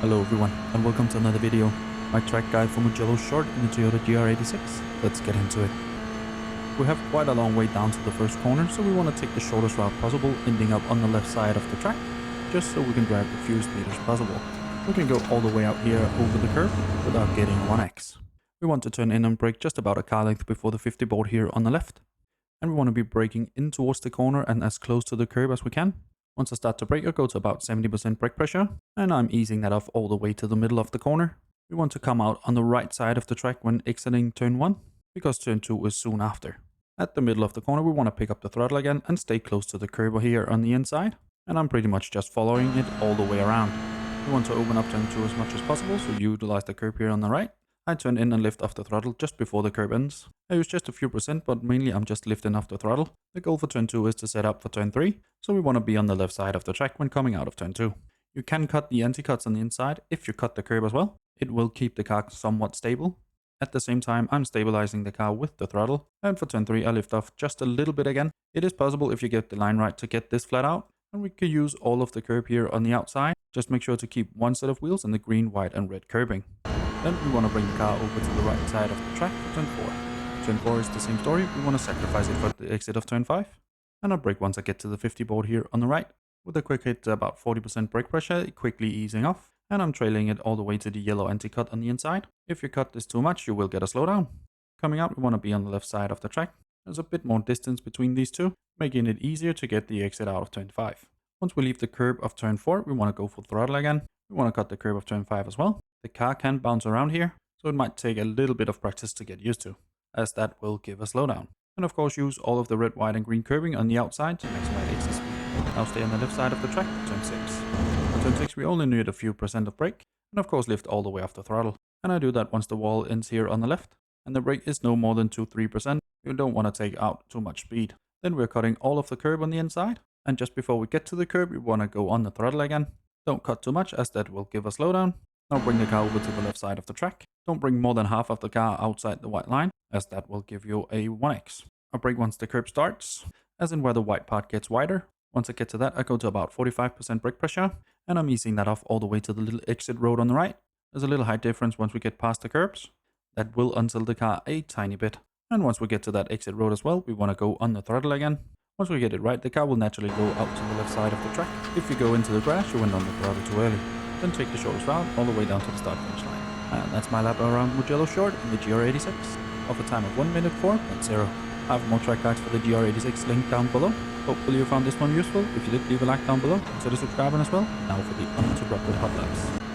Hello everyone, and welcome to another video. My track guide for Mugello short in the Toyota GR86. Let's get into it. We have quite a long way down to the first corner, so we want to take the shortest route possible, ending up on the left side of the track, just so we can drive the fewest meters possible. We can go all the way out here over the curb without getting 1x. We want to turn in and brake just about a car length before the 50 board here on the left. And we want to be braking in towards the corner and as close to the curb as we can. Once I start to brake, I go to about 70% brake pressure, and I'm easing that off all the way to the middle of the corner. We want to come out on the right side of the track when exiting turn 1, because turn 2 is soon after. At the middle of the corner, we want to pick up the throttle again and stay close to the curb here on the inside, and I'm pretty much just following it all the way around. We want to open up turn 2 as much as possible, so utilize the curb here on the right. I turn in and lift off the throttle just before the curb ends. I use just a few percent, but mainly I'm just lifting off the throttle. The goal for turn 2 is to set up for turn 3, so we want to be on the left side of the track when coming out of turn 2. You can cut the anti-cuts on the inside if you cut the curb as well. It will keep the car somewhat stable. At the same time, I'm stabilizing the car with the throttle, and for turn 3 I lift off just a little bit again. It is possible if you get the line right to get this flat out, and we can use all of the curb here on the outside. Just make sure to keep one set of wheels in the green, white and red curbing. Then we want to bring the car over to the right side of the track for turn 4. Turn 4 is the same story, we want to sacrifice it for the exit of turn 5. And I'll brake once I get to the 50 board here on the right. With a quick hit to about 40% brake pressure, quickly easing off. And I'm trailing it all the way to the yellow anti-cut on the inside. If you cut this too much, you will get a slowdown. Coming out, we want to be on the left side of the track. There's a bit more distance between these two, making it easier to get the exit out of turn 5. Once we leave the curb of turn 4, we want to go full throttle again. We want to cut the curb of turn 5 as well. The car can bounce around here, so it might take a little bit of practice to get used to, as that will give a slowdown. And of course use all of the red, white and green curbing on the outside to maximize exit speed. Now stay on the left side of the track for turn 6. For turn 6 we only need a few percent of brake, and of course lift all the way off the throttle. And I do that once the wall ends here on the left, and the brake is no more than 2-3%. You don't want to take out too much speed. Then we're cutting all of the curb on the inside, and just before we get to the curb we want to go on the throttle again. Don't cut too much, as that will give a slowdown. Now bring the car over to the left side of the track. Don't bring more than half of the car outside the white line, as that will give you a 1x. I brake once the curb starts, as in where the white part gets wider. Once I get to that, I go to about 45% brake pressure, and I'm easing that off all the way to the little exit road on the right. There's a little height difference once we get past the curbs. That will untilt the car a tiny bit. And once we get to that exit road as well, we want to go on the throttle again. Once we get it right, the car will naturally go out to the left side of the track. If you go into the grass, you went on the throttle too early. Then take the shortest route all the way down to the start finish line. And that's my lap around Mugello short in the GR86, of a time of 1 minute 4.0. I have more track guides for the GR86 linked down below. Hopefully you found this one useful. If you did, leave a like down below, consider subscribing as well. Now for the uninterrupted hot laps.